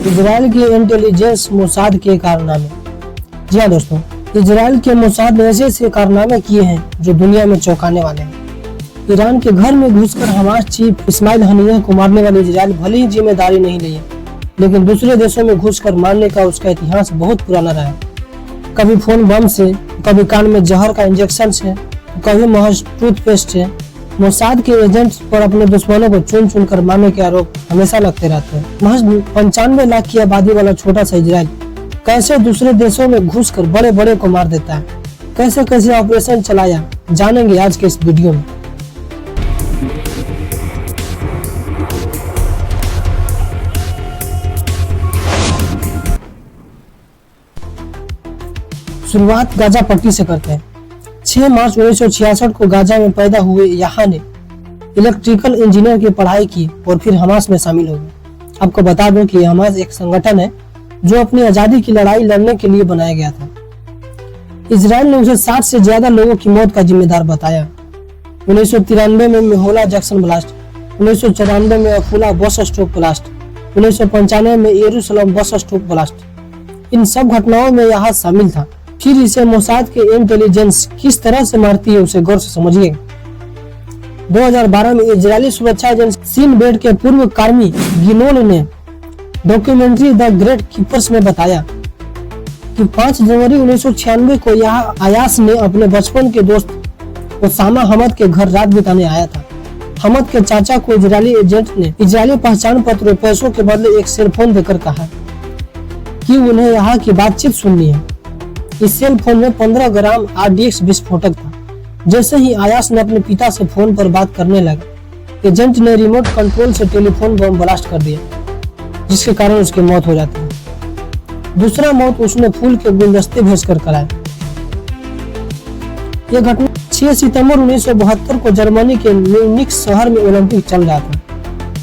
Israel की intelligence Mossad के कारनामे। जी हाँ दोस्तों, इजराइल के मोसाद ने ऐसे कारनामे किए हैं जो दुनिया में चौंकाने वाले हैं। ईरान के घर में घुसकर हमास चीफ इस्माइल हनिया को मारने वाले इजराइल भले ही जिम्मेदारी नहीं ली है, लेकिन दूसरे देशों में घुसकर मारने का उसका इतिहास बहुत पुराना रहा है। कभी फोन बम से, कभी कान में जहर का इंजेक्शन से, कभी महज टूथपेस्ट से। मोसाद के एजेंट्स पर अपने दुश्मनों को चुन चुन कर मारने के आरोप हमेशा लगते रहते हैं। महज 95 लाख की आबादी वाला छोटा सा इजराइल कैसे दूसरे देशों में घुसकर बड़े बड़े को मार देता है, कैसे कैसे ऑपरेशन चलाया, जानेंगे आज के इस वीडियो में। शुरुआत गाजा पट्टी से करते हैं। 6 मार्च 1966 को गाजा में पैदा हुए यहाँ ने इलेक्ट्रिकल इंजीनियर की पढ़ाई की और फिर हमास में शामिल हो गए। आपको बता दूं कि हमास एक संगठन है जो अपनी आजादी की लड़ाई लड़ने के लिए बनाया गया था। इजराइल ने उसे 60 से ज्यादा लोगों की मौत का जिम्मेदार बताया। 1993 में मेहोला जैक्सन ब्लास्ट, 1994 में अफूला बस स्टॉप ब्लास्ट, 1995 में यरूशलेम बस स्टॉप ब्लास्ट। इन सब घटनाओं में यहाँ शामिल था। फिर इसे मोसाद के इंटेलिजेंस किस तरह से मारती है उसे गौर से समझिए। 2012 में इजरायली सुरक्षा एजेंसी सीन बेट के पूर्व कर्मी गिनोन ने डॉक्यूमेंट्री द ग्रेट कीपर्स में बताया कि 5 जनवरी 1996 को यहाँ अयास ने अपने बचपन के दोस्त ओसामा हमद के घर रात बिताने आया था। हमद के चाचा को इजरायली एजेंट ने इजरायली पहचान पत्र और पैसों के बदले एक सेल फोन देकर कहा कि उन्हें यहाँ की बातचीत सुननी है। इस सेल फोन में 15 ग्राम RDX विस्फोटक था। जैसे ही आयास ने अपने पिता से फोन पर बात करने लगा, एजेंट ने रिमोट कंट्रोल से टेलीफोन बम ब्लास्ट कर दिया, जिसके कारण उसकी मौत हो जाती है। दूसरा मौत उसने फूल के गुलदस्ते भेजकर कराया। यह घटना 6 सितंबर 1972 को जर्मनी के म्यूनिख शहर में ओलंपिक चल रहा था।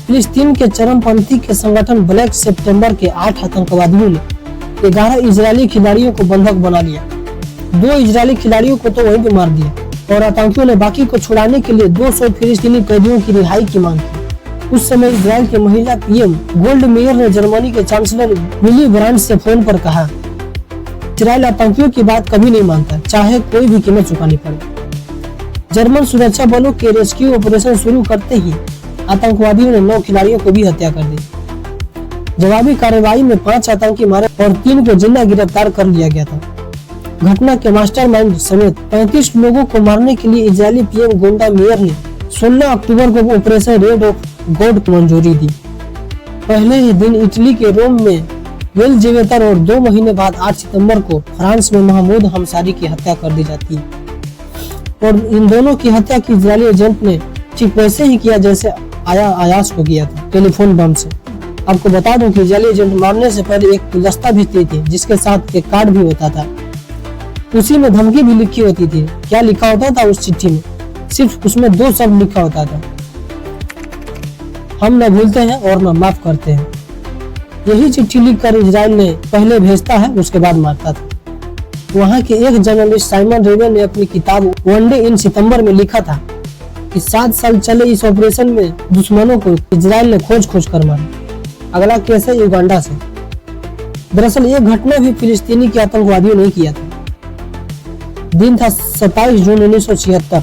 फिलिस्तीन के चरमपंथी के संगठन ब्लैक सितंबर के 8 आतंकवादियों ने 11 इजरायली खिलाड़ियों को बंधक बना लिया। 2 इजरायली खिलाड़ियों को तो वहीं पे मार दिया और आतंकियों ने बाकी को छुड़ाने के लिए 200 फिलिस्तीनी कैदियों की रिहाई की मांग की। उस समय इजराइल के महिला पीएम गोल्ड मेयर ने जर्मनी के चांसलर विली ब्रांड से फोन पर कहा, इजराइल आतंकियों की बात कभी नहीं मानता, चाहे कोई भी कीमत चुकानी पड़े। जर्मन सुरक्षा बलों के रेस्क्यू ऑपरेशन शुरू करते ही आतंकवादियों ने 9 खिलाड़ियों को भी हत्या कर दी। जवाबी कार्रवाई में 5 आतंकी मारे और 3 को जिंदा गिरफ्तार कर लिया गया था। घटना के मास्टरमाइंड समेत 35 लोगों को मारने के लिए इजरायली पीएम गोल्डा मेयर ने 16 अक्टूबर को ऑपरेशन रेड ऑफ गॉड को मंजूरी दी। पहले ही दिन इटली के रोम में वेलजेवेतर और 2 महीने बाद 8 सितंबर को फ्रांस में महमूद हमसारी की हत्या कर दी जाती है। और इन दोनों की हत्या की इजरायली एजेंट ने ठीक वैसे ही किया जैसे आयास को किया था, टेलीफोन बम से। आपको बता दूं कि इजरायली एजेंट मारने से पहले एक गुलदस्ता भेजती थी जिसके साथ एक कार्ड भी होता था। उसी में धमकी भी लिखी होती थी। क्या लिखा होता था उस चिट्ठी में? सिर्फ उसमें 2 शब्द लिखा होता था, हम न भूलते हैं और न माफ करते हैं। यही चिट्ठी लिखकर इजराइल ने पहले भेजता है, उसके बाद मारता था। वहाँ के एक जर्नलिस्ट साइमन रेवेल ने अपनी किताब वन डे इन सितंबर में लिखा था कि 7 साल चले इस ऑपरेशन में दुश्मनों को इजराइल ने खोज खोज कर मारा। अगला केस है युगांडा से। दरअसल ये घटना भी फिलिस्तीनी के आतंकवादियों ने किया था। दिन था 27 जून 1976।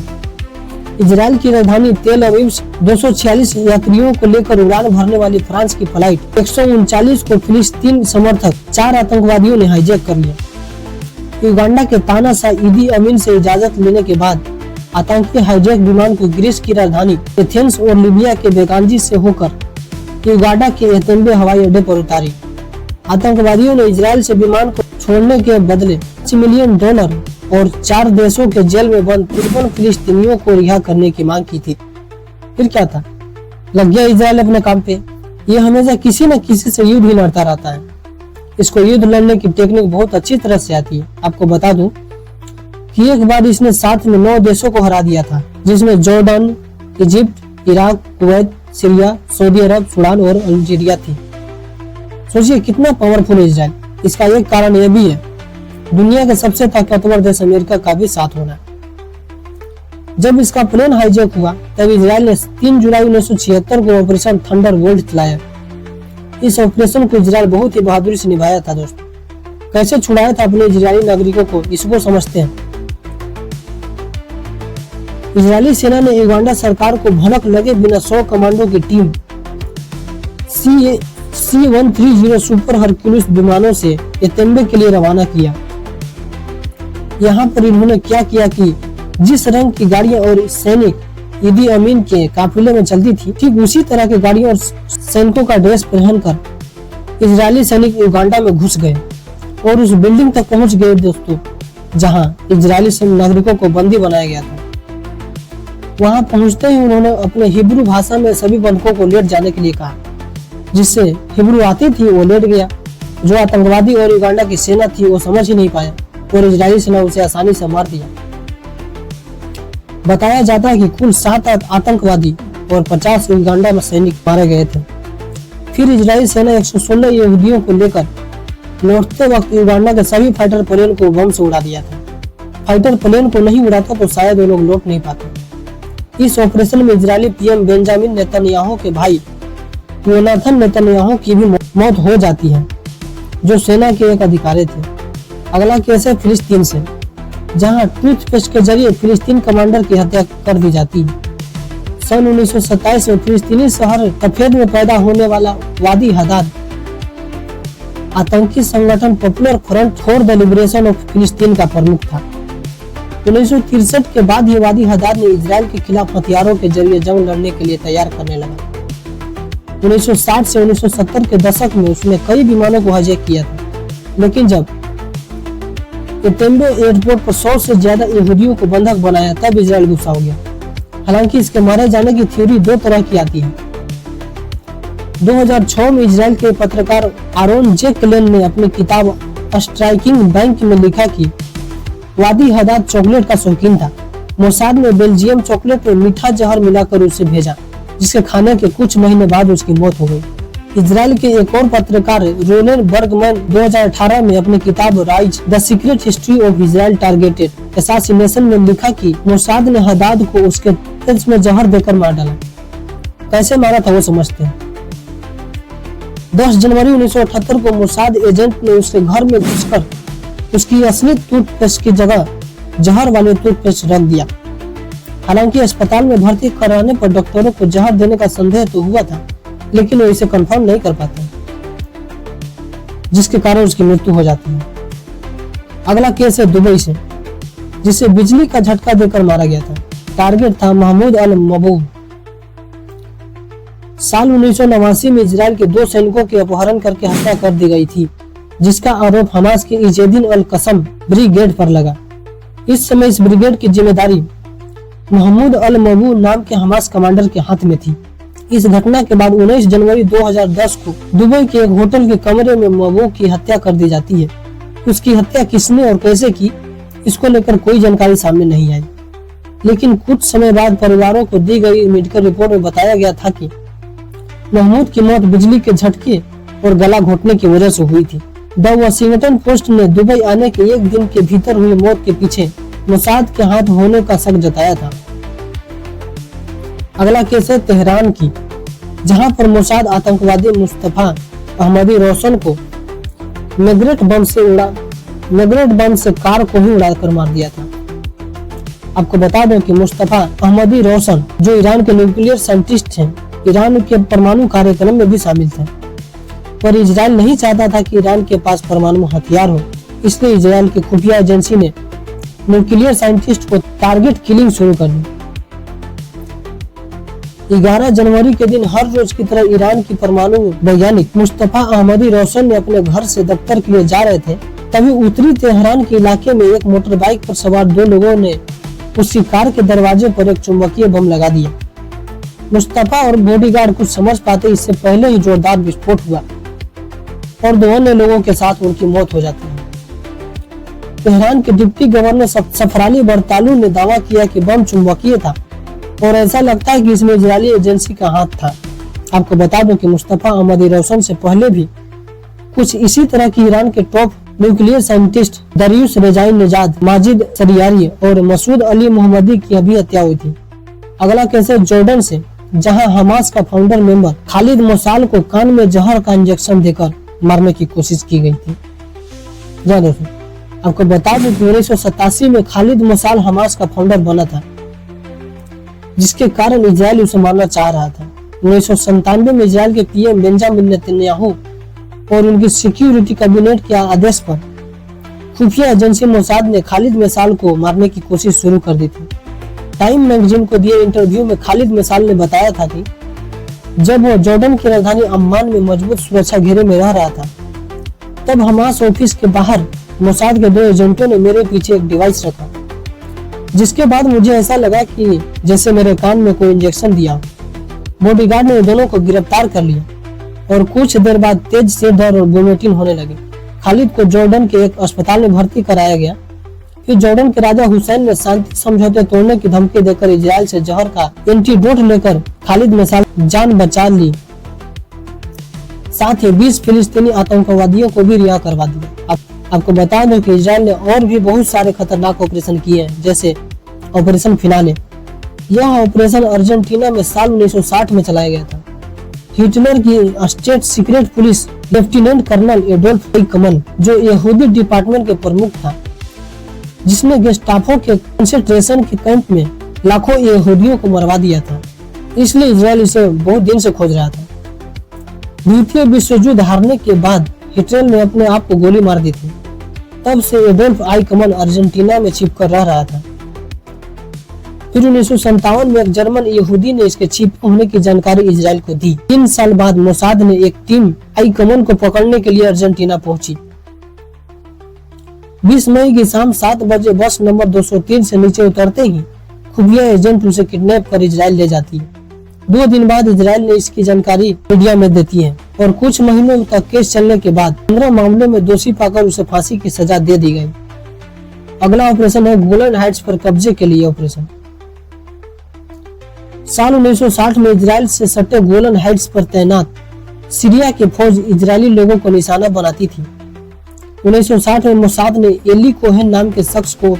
इजराइल की राजधानी तेल अवीव से 246 यात्रियों को लेकर उड़ान भरने वाली फ्रांस की फ्लाइट 139 को फिलिस्तीन समर्थक 4 आतंकवादियों ने हाईजैक कर लिया। युगांडा के तानाशाह ईदी अमीन से इजाजत लेने के बाद आतंकी हाईजैक विमान को ग्रीस की राजधानी एथेंस और लीबिया के बेगांजी से होकर युगांडा के एतेम्बे हवाई अड्डे पर उतारी। आतंकवादियों ने इजराइल से विमान को छोड़ने के बदले $5 मिलियन और 4 देशों के जेल में बंद 53 फिलिस्तीनियों को रिहा करने की मांग की थी। फिर क्या था, लग गया इजराइल अपने काम पे। ये हमेशा किसी न किसी से युद्ध ही लड़ता रहता है। इसको युद्ध लड़ने की टेक्निक बहुत अच्छी तरह से आती है। आपको बता दूं कि एक बार इसने साथ में 9 देशों को हरा दिया था, जिसमें Jordan, Egypt, Iraq, Kuwait, Syria, Saudi Arab, Sudan और अल्जीरिया थी। सोचिए कितना पावरफुल है इजराइल। इसका एक कारण यह भी है, दुनिया के सबसे ताकतवर देश अमेरिका का भी साथ होना। जब इसका प्लेन हाईजैक हुआ तब इजराइल ने 3 जुलाई 1976 को ऑपरेशन थंडरबोल्ट चलाया। इस ऑपरेशन को इजराइल बहुत ही बहादुरी से निभाया था दोस्तों। कैसे छुड़ाया था अपने इजरायली नागरिकों को, इसको समझते हैं। इजरायली सेना ने युगांडा सरकार को भनक लगे बिना 100 कमांडो की टीम C-130 सुपर हरक्यूलिस विमानों से एतेम्बे के लिए रवाना किया। यहाँ पर इन्होंने क्या किया कि जिस रंग की गाड़ियां और सैनिक ईदी अमीन के काफिले में चलती थी, ठीक उसी तरह की गाड़ियों और सैनिकों का ड्रेस पहनकर इजरायली सैनिक युगांडा में घुस गए और उस बिल्डिंग तक पहुंच गए दोस्तों, जहां इजरायली नागरिकों को बंदी बनाया गया था। वहां पहुंचते ही उन्होंने अपने हिब्रू भाषा में सभी बंधकों को लेट जाने के लिए कहा, जिससे हिब्रू आती थी वो लेट गया। जो आतंकवादी और युगांडा की सेना थी वो समझ ही नहीं पाया और इजरायली सेना उसे आसानी से मार दिया। बताया जाता है कि कुल 7 आतंकवादी और 50 युगांडा में सैनिक मारे गए थे। फिर इजरायली सेना 116 यहूदियों को लेकर लौटते वक्त युगांडा के सभी फाइटर प्लेन को बम से उड़ा दिया था। फाइटर प्लेन को नहीं उड़ाता तो शायद वो लोग लौट नहीं पाते। इस ऑपरेशन में इजरायली पीएम बेंजामिन नेतन्याहू के भाई योनाथन नेतन्याहू की भी मौत हो जाती है, जो सेना के एक अधिकारी थे। अगला केस है फिलिस्तीन से, जहां टूथपेस्ट के जरिए फिलिस्तीन कमांडर की हत्या कर दी जाती है। सन 1927 में फिलिस्तीनी शहर तफेद में पैदा होने वाला वादी हदाद आतंकी संगठन popular front for the liberation of फिलिस्तीन का प्रमुख था। 1963 के बाद ही वादी हदाद ने इजराइल के खिलाफ हथियारों के जरिए जंग लड़ने के लिए तैयार करने लगा। 1960 से 1970 के दशक में उसने कई विमानों को हाईजैक किया था, लेकिन जब एतेम्बे एयरपोर्ट पर 100 से ज्यादा यहूदियों को बंधक बनाया तब इजराइल गुस्सा हो गया। हालांकि इसके मारे जाने की थ्योरी 2 तरह की आती है। 2006 में इजराइल के पत्रकार आरोन जे क्लेन ने अपनी किताब स्ट्राइकिंग बैंक में लिखा कि वादी हदाद चॉकलेट का शौकीन था। मोसाद ने बेल्जियम चॉकलेट में मीठा जहर मिलाकर उसे भेजा, जिसके खाने के कुछ महीने बाद उसकी मौत हो गई। इजराइल के एक और पत्रकार रोलेन बर्गमैन 2018 में अपनी किताब rise the secret history of Israel targeted assassination में लिखा कि मोसाद ने हदाद को उसके तेज में जहर देकर मार डाला। कैसे मारा था वो समझते हैं। 10 जनवरी 1978 को मोसाद एजेंट ने उसके घर में घुसकर उसकी असली टूथपेस्ट की जगह जहर वाले टूथपेस्ट रख दिया। हालांकि अस्पताल में भर्ती कराने पर डॉक्टरों को जहर देने का संदेह तो हुआ था, लेकिन वो इसे कंफर्म नहीं कर पाते, जिसके कारण उसकी मृत्यु हो जाती है। अगला केस है दुबई से, जिसे बिजली का झटका देकर मारा गया था। टारगेट था महमूद अल मबूब। साल 1989 में इजराइल के 2 सैनिकों के अपहरण करके हत्या कर दी गई थी, जिसका आरोप हमास के इजेदिन अल कसम ब्रिगेड पर लगा। इस समय इस ब्रिगेड की जिम्मेदारी महमूद अल मबूब नाम के हमास कमांडर के हाथ में थी। इस घटना के बाद 19 जनवरी 2010 को दुबई के एक होटल के कमरे में मबूब की हत्या कर दी जाती है। उसकी हत्या किसने और कैसे की, इसको लेकर कोई जानकारी सामने नहीं आई, लेकिन कुछ समय बाद परिवारों को दी गई मेडिकल रिपोर्ट में बताया गया था कि महमूद की मौत बिजली के झटके और गला घोटने की वजह से हुई थी। द वाशिंगटन पोस्ट ने दुबई आने के 1 दिन के भीतर हुई मौत के पीछे मोसाद के हाथ होने का शक जताया था। अगला केस है तेहरान की, जहां पर मोसाद आतंकवादी मुस्तफा अहमदी रोशन को मैग्नेट बम से कार को ही उड़ाकर मार दिया था। आपको बता दें कि मुस्तफा अहमदी रोशन जो ईरान के न्यूक्लियर साइंटिस्ट हैं, ईरान के परमाणु कार्यक्रम में भी शामिल थे, पर इजराइल नहीं चाहता था कि ईरान के पास परमाणु हथियार हो, इसलिए इजराइल की खुफिया एजेंसी ने न्यूक्लियर साइंटिस्ट को टारगेट किलिंग शुरू कर दी। 11 जनवरी के दिन हर रोज की तरह ईरान की परमाणु वैज्ञानिक मुस्तफा अहमदी रोशन ने अपने घर से दफ्तर के लिए जा रहे थे, तभी उत्तरी तेहरान के इलाके में एक मोटर बाइक पर सवार 2 लोगों ने उसकी कार के दरवाजे पर एक चुंबकीय बम लगा दिया। मुस्तफा और बॉडीगार्ड कुछ समझ पाते इससे पहले ही जोरदार विस्फोट हुआ और 2 अन्य लोगों के साथ उनकी मौत हो जाती है। तेहरान के डिप्टी गवर्नर सफराली बरतालू ने दावा किया कि बम चुंबकीय था और ऐसा लगता है कि इसमें इजरायली एजेंसी का हाथ था। आपको बता दूं कि मुस्तफा अहमदी रोशन से पहले भी कुछ इसी तरह की ईरान के top nuclear scientist Dariush Rezaei Nejad, Majid Shahriari और मसूद अली मोहम्मदी की अभी हत्या हुई थी। अगला केस है जॉर्डन से, जहां हमास का फाउंडर मेंबर खालिद मोसाल को कान में जहर का इंजेक्शन देकर मारने की कोशिश की गई थी। जी दोस्तों, आपको बता दूं कि 1987 में खालिद मोसाल हमास का फाउंडर बना था, जिसके कारण इजराइल उसे मारना चाह रहा था। 1997 में इजराइल के पीएम बेंजामिन नेतन्याहू और उनकी सिक्योरिटी कैबिनेट के आदेश पर खुफिया एजेंसी मोसाद ने खालिद मोसाल को मारने की कोशिश शुरू कर दी थी। टाइम मैगजीन को दिए इंटरव्यू में खालिद मोसाल ने बताया था कि जब वो जॉर्डन की राजधानी अम्मान में मजबूत सुरक्षा घेरे में रह रहा था, तब हमास ऑफिस के बाहर मोसाद के 2 एजेंटों ने मेरे पीछे एक डिवाइस रखा, जिसके बाद मुझे ऐसा लगा कि जैसे मेरे कान में कोई इंजेक्शन दिया। बॉडीगार्ड ने दोनों को गिरफ्तार कर लिया और कुछ देर बाद तेज से दर्द और वोमिटिंग होने लगे। खालिद को जॉर्डन के एक अस्पताल में भर्ती कराया गया। फिर जॉर्डन के राजा हुसैन ने शांति समझौते तोड़ने की धमकी देकर इजराइल से जहर का एंटीडोट लेकर खालिद मोसाल जान बचा ली। साथ ही 20 फिलिस्तीनी आतंकवादियों को भी रिहा करवा दिया। आपको बता दो कि इजराइल ने और भी बहुत सारे खतरनाक ऑपरेशन किए हैं, जैसे ऑपरेशन फिनाले। यह ऑपरेशन अर्जेंटीना में साल 1960 में चलाया गया था। हिटलर की state secret police lieutenant colonel Adolf Eichmann, जो यहूदी डिपार्टमेंट के प्रमुख था, जिसने गेस्टापो के कंसंट्रेशन के कैंप में लाखों यहूदियों को मरवा दिया था, इसलिए इजराइल इसे बहुत दिन से खोज रहा था। द्वितीय विश्व युद्ध हारने के बाद हिटलर ने अपने आप को गोली मार दी थी। तब से एडोल्फ आइकमन अर्जेंटीना में छिपकर रह रहा था। फिर 1957 में एक जर्मन यहूदी ने इसके छिपे होने की जानकारी इजराइल को दी। 3 साल बाद मोसाद ने एक टीम आइकमन को पकड़ने के लिए अर्जेंटीना पहुंची। 20 मई की शाम 7 बजे बस नंबर 203 से नीचे उतरते ही खुफिया एजेंट उसे किडनैप कर इजराइल ले जाती है। 2 दिन बाद इजराइल ने इसकी जानकारी मीडिया में देती है और कुछ महीनों तक केस चलने के बाद 15 मामलों में दोषी पाकर उसे फांसी की सजा दे दी गई। अगला ऑपरेशन है गोलन हाइट्स पर कब्जे के लिए ऑपरेशन। साल 1960 में इजराइल से सटे गोलन हाइट्स पर तैनात सीरिया की फौज इजरायली लोगों को निशाना बनाती थी। 1960 में मोसाद ने एली कोहेन नाम के शख्स को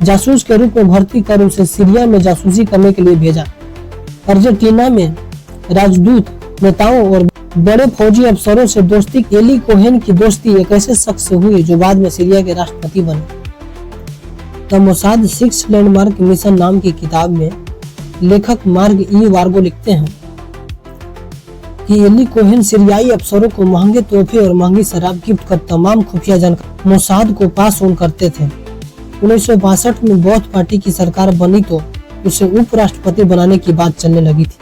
जासूस के रूप में भर्ती कर उसे सीरिया में जासूसी करने के लिए भेजा। अर्जेंटीना में राजदूत नेताओं और बड़े फौजी अफसरों से दोस्ती। एली कोहेन की दोस्ती एक ऐसे शख्स से हुई जो बाद में सीरिया के राष्ट्रपति बने। द मोसाद 6 लैंडमार्क मिशन नाम की किताब में लेखक मार्ग ई वार्गो लिखते हैं कि एली कोहेन सीरियाई अफसरों को महंगे तोहफे और महंगी शराब गिफ्ट कर तमाम खुफिया जानकारी मोसाद को पास ऑन करते थे। 1962 में बौद्ध पार्टी की सरकार बनी तो उसे उपराष्ट्रपति बनाने की बात चलने लगी थी,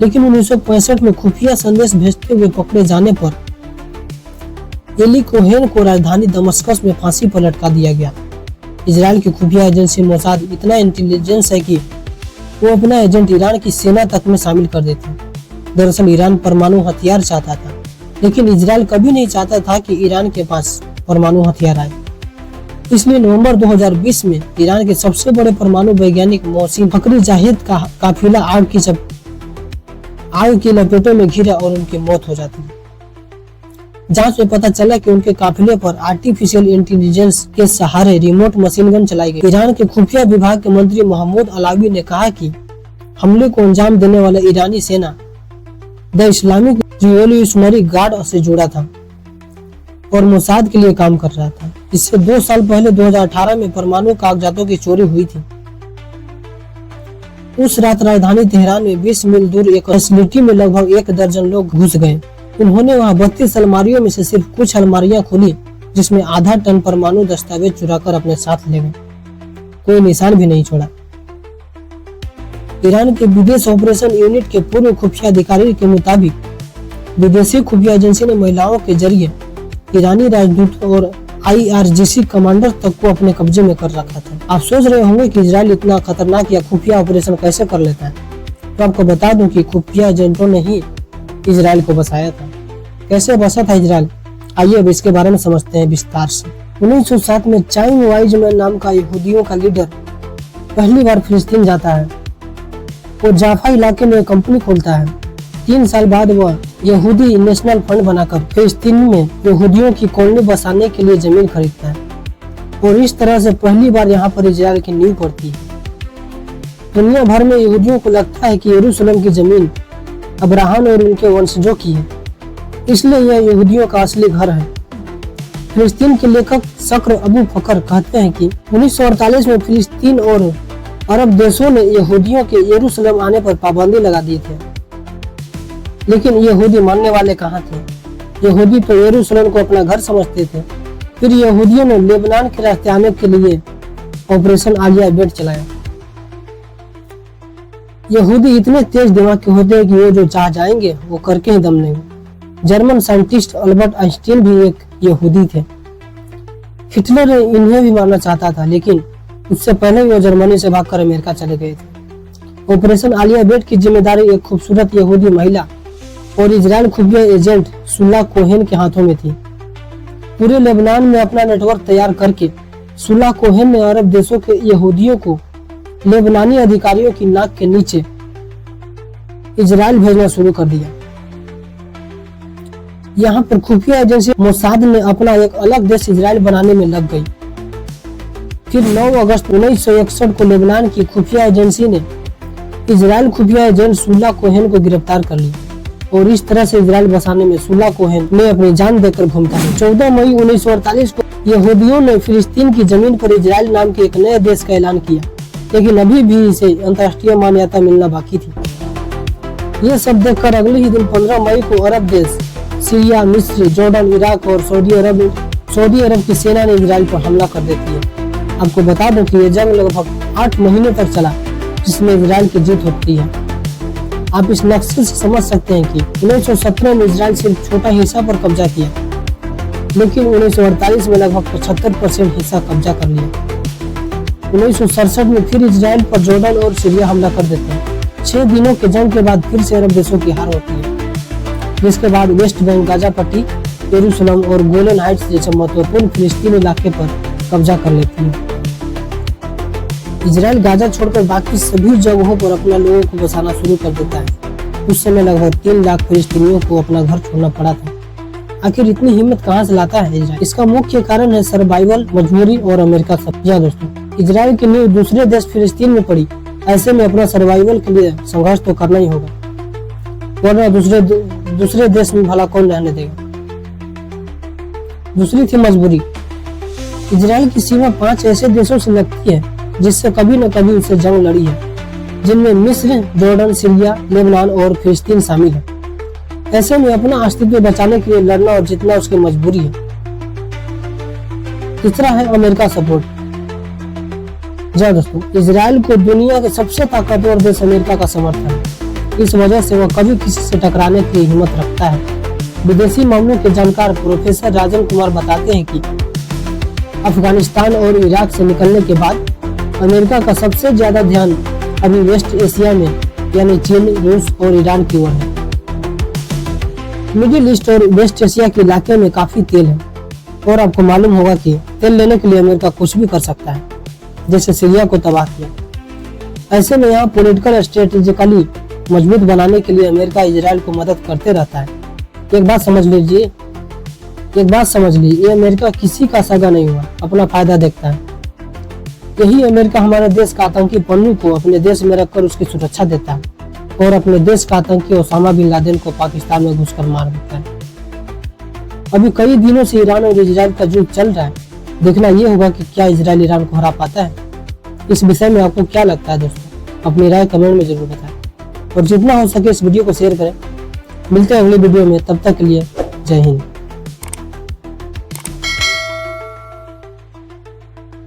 लेकिन 1965 में खुफिया संदेश भेजते हुए पकड़े जाने पर एली कोहेन को राजधानी दमस्कस में फांसी पर लटका दिया गया। इजराइल की खुफिया एजेंसी मोसाद इतना इंटेलिजेंस है कि वो अपना एजेंट ईरान की सेना तक में शामिल कर देते हैं। दरअसल ईरान परमाणु हथियार चाहता था, लेकिन इजराइल कभी नहीं चाहता था कि ईरान के पास परमाणु हथियार आए। इसलिए नवंबर 2020 में ईरान के सबसे बड़े परमाणु वैज्ञानिक मोहसिन फखरीजादेह का काफिला आग की लपेटों में घिरा और उनकी मौत हो जाती है। जांच में पता चला कि उनके काफिले पर आर्टिफिशियल इंटेलिजेंस के सहारे रिमोट मशीन गन चलाई गई। ईरान के खुफिया विभाग के मंत्री मोहम्मद अलावी ने कहा कि हमले को अंजाम देने वाला ईरानी सेना द इस्लामिक रिवॉल्यूशनरी गार्ड से जुड़ा था और मोसाद के लिए काम कर रहा था। इससे 2 साल पहले 2018 में परमाणु कागजातों की चोरी हुई थी। उस रात राजधानी तेहरान में 20 मील दूर एक फैसिलिटी में लगभग 1 दर्जन लोग घुस गए। उन्होंने वहां 32 अलमारियों में से सिर्फ कुछ अलमारियां खोली, जिसमें आधा टन परमाणु दस्तावेज चुराकर अपने साथ ले गए। कोई निशान भी नहीं छोड़ा। ईरान के विदेश ऑपरेशन यूनिट के पूर्व खुफिया अधिकारी के मुताबिक विदेशी खुफिया एजेंसी ने महिलाओं के जरिए ईरानी राजदूत और IRGC कमांडर तक को अपने कब्जे में कर रखा था। आप सोच रहे होंगे कि इजराइल इतना खतरनाक या खुफिया ऑपरेशन कैसे कर लेता है, तो आपको बता दूं कि खुफिया एजेंटों ने ही इजराइल को बसाया था। कैसे बसा था इजराइल, आइए अब इसके बारे में समझते हैं विस्तार से। 1907 में चाइम वाइजमैन नाम का यहूदियों का लीडर पहली बार फिलिस्तीन जाता है। वो जाफा इलाके में कंपनी खोलता है। 3 साल बाद वह यहूदी नेशनल फंड बनाकर फिलिस्तीन में यहूदियों की कॉलोनी बसाने के लिए जमीन खरीदता है और इस तरह से पहली बार यहाँ पर इजराइल की नींव पड़ती है। दुनिया भर में यहूदियों को लगता है कि यरूशलेम की जमीन अब्राहम और उनके वंशजों की है, इसलिए यह यहूदियों का असली घर है। फिलिस्तीन के लेखक शक्र अबू फकर कहते हैं कि 1948 में फिलिस्तीन और अरब देशों ने यहूदियों के यरूशलेम आने पर पाबंदी लगा दी थी, लेकिन यहूदी मानने वाले कहाँ थे। यहूदी तो यरूशलेम को अपना घर समझते थे। फिर यहूदियों ने लेबनान के रास्ते आने के लिए ऑपरेशन आलिया बेट चलाया। यहूदी इतने तेज दिमाग के होते हैं कि वो जो चाह जाएंगे वो करके ही दम लेंगे। जर्मन साइंटिस्ट अल्बर्ट आइंस्टीन भी एक यहूदी थे। हिटलर इन्हें भी मारना चाहता था, लेकिन उससे पहले वो जर्मनी से भागकर अमेरिका चले गए थे। ऑपरेशन आलिया बेट की जिम्मेदारी एक खूबसूरत यहूदी महिला और इजराइल खुफिया एजेंट सुल्ला कोहेन के हाथों में थी। पूरे लेबनान में अपना नेटवर्क तैयार करके सुल्ला कोहेन ने अरब देशों के यहूदियों को लेबनानी अधिकारियों की नाक के नीचे इजराइल भेजना शुरू कर दिया। यहाँ पर खुफिया एजेंसी मोसाद ने अपना एक अलग देश इजराइल बनाने में लग गई। फिर 9 अगस्त 1961 को लेबनान की खुफिया एजेंसी ने इजराइल खुफिया एजेंट सुल्ला कोहेन को गिरफ्तार कर लिया और इस तरह से इजराइल बसाने में सुल्ला कोहेन ने अपनी जान देकर भूमिका निभाई। 14 मई 1948 को यहूदियों ने फिलिस्तीन की जमीन पर इजराइल नाम के एक नए देश का ऐलान किया, लेकिन अभी भी इसे अंतर्राष्ट्रीय मान्यता मिलना बाकी थी। ये सब देखकर अगले ही दिन 15 मई को अरब देश सीरिया, मिस्र, जॉर्डन, इराक और सऊदी अरब की सेना ने इजराइल पर हमला कर देती है। आपको बता दें कि यह जंग लगभग 8 महीने तक चला, जिसमें इजराइल की जीत होती है। आप इस नक्शे से समझ सकते हैं कि 1917 में इजराइल सिर्फ छोटा हिस्सा पर कब्जा किया, लेकिन 1948 में लगभग 75% हिस्सा कब्जा कर लिया। 1967 में फिर इजराइल पर जॉर्डन और सीरिया हमला कर देते हैं। 6 दिनों के जंग के बाद फिर से अरब देशों की हार होती है, जिसके बाद वेस्ट बैंक, गाजा पट्टी, यरूशलेम और गोलन हाइट्स जैसे महत्वपूर्ण फिलिस्तीनी इलाके पर कब्जा कर लेती है। इजराइल गाजा छोड़कर बाकी सभी जगहों पर अपना लोगों को बसाना शुरू कर देता है। उस समय लगभग 3 लाख फिलिस्तीनियों को अपना घर छोड़ना पड़ा था। आखिर इतनी हिम्मत कहाँ से लाता है इजराइल? इसका मुख्य कारण है सर्वाइवल, मजबूरी और अमेरिका का सपोर्ट। दोस्तों, इजराइल की नींव दूसरे देश फिलिस्तीन में पड़ी। ऐसे में अपना सर्वाइवल के लिए संघर्ष तो करना ही होगा, वरना दूसरे देश में भला कौन रहने देगा। दूसरी थी मजबूरी। इजराइल की सीमा 5 ऐसे देशों से लगती है जिससे कभी न कभी उसे जंग लड़ी है, जिनमें मिस्र, जॉर्डन, सीरिया, लेबनान और फिलिस्तीन शामिल है। ऐसे में अपना अस्तित्व बचाने के लिए लड़ना और जीतना उसकी मजबूरी है। तीसरा है अमेरिका सपोर्ट। जी दोस्तों, इजराइल को दुनिया के सबसे ताकतवर देश अमेरिका का समर्थन है। इस वजह से वह कभी किसी से टकराने की हिम्मत रखता है। विदेशी मामलों के जानकार प्रोफेसर राजन कुमार बताते हैं कि अफगानिस्तान और इराक से निकलने के बाद अमेरिका का सबसे ज्यादा ध्यान अभी वेस्ट एशिया में यानी चीन, रूस और ईरान की ओर है। मिडिल ईस्ट और वेस्ट एशिया के इलाके में काफी तेल है और आपको मालूम होगा कि तेल लेने के लिए अमेरिका कुछ भी कर सकता है, जैसे सीरिया को तबाह किया। ऐसे में यहाँ पॉलिटिकल स्ट्रेटेजिकली मजबूत बनाने के लिए अमेरिका इजराइल को मदद करते रहता है। एक बात समझ लीजिए, ये अमेरिका किसी का सगा नहीं हुआ, अपना फायदा देखता है। यही अमेरिका हमारे देश का आतंकी पन्नू को अपने देश में रखकर उसकी सुरक्षा देता है और अपने देश का आतंकी ओसामा बिन लादेन को पाकिस्तान में घुसकर मार देता है। अभी कई दिनों से ईरान और इजराइल का युद्ध चल रहा है। देखना ये होगा कि क्या इजराइल ईरान को हरा पाता है। इस विषय में आपको क्या लगता है दोस्तों? अपनी राय कमेंट में जरूर बताएं और जितना हो सके इस वीडियो को शेयर करें। मिलते हैं अगले वीडियो में, तब तक के लिए जय हिंद।